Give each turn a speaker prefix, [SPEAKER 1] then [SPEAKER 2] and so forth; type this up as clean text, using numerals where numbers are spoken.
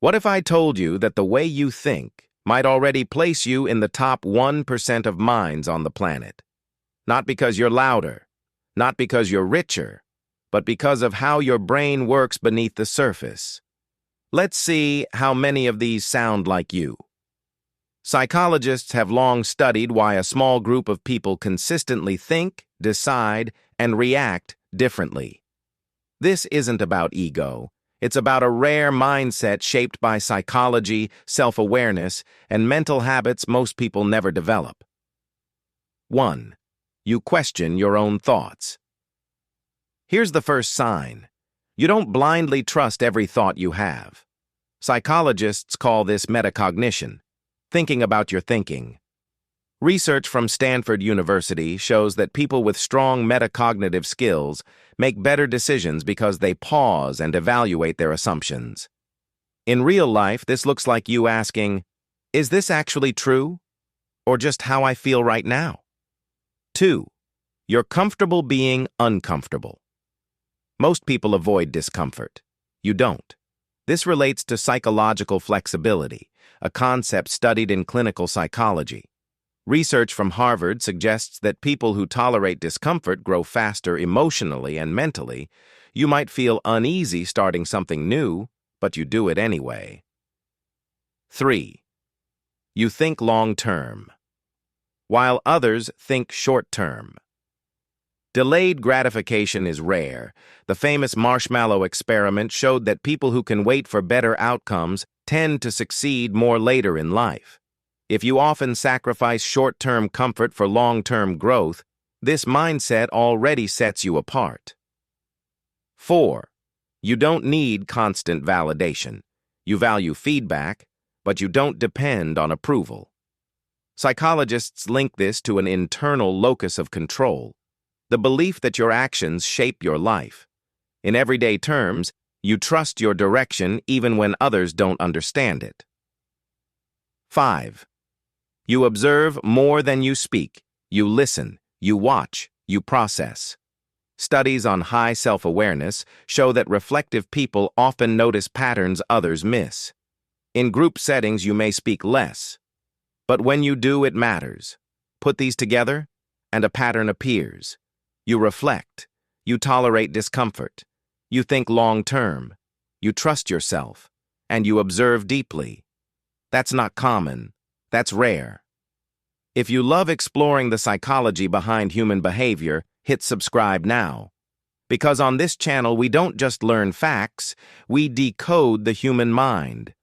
[SPEAKER 1] What if I told you that the way you think might already place you in the top 1% of minds on the planet? Not because you're louder, not because you're richer, but because of how your brain works beneath the surface. Let's see how many of these sound like you. Psychologists have long studied why a small group of people consistently think, decide, and react differently. This isn't about ego. It's about a rare mindset shaped by psychology, self-awareness, and mental habits most people never develop. 1. You question your own thoughts. Here's the first sign. You don't blindly trust every thought you have. Psychologists call this metacognition, thinking about your thinking. Research from Stanford University shows that people with strong metacognitive skills make better decisions because they pause and evaluate their assumptions. In real life, this looks like you asking, is this actually true? Or just how I feel right now? 2. You're comfortable being uncomfortable. Most people avoid discomfort. You don't. This relates to psychological flexibility, a concept studied in clinical psychology. Research from Harvard suggests that people who tolerate discomfort grow faster emotionally and mentally. You might feel uneasy starting something new, but you do it anyway. 3. You think long-term, while others think short-term. Delayed gratification is rare. The famous marshmallow experiment showed that people who can wait for better outcomes tend to succeed more later in life. If you often sacrifice short-term comfort for long-term growth, this mindset already sets you apart. 4. You don't need constant validation. You value feedback, but you don't depend on approval. Psychologists link this to an internal locus of control, the belief that your actions shape your life. In everyday terms, you trust your direction even when others don't understand it. 5. You observe more than you speak. You listen, you watch, you process. Studies on high self-awareness show that reflective people often notice patterns others miss. In group settings, you may speak less, but when you do, it matters. Put these together, and a pattern appears. You reflect, you tolerate discomfort, you think long-term, you trust yourself, and you observe deeply. That's not common. That's rare. If you love exploring the psychology behind human behavior, hit subscribe now. Because on this channel, we don't just learn facts, we decode the human mind.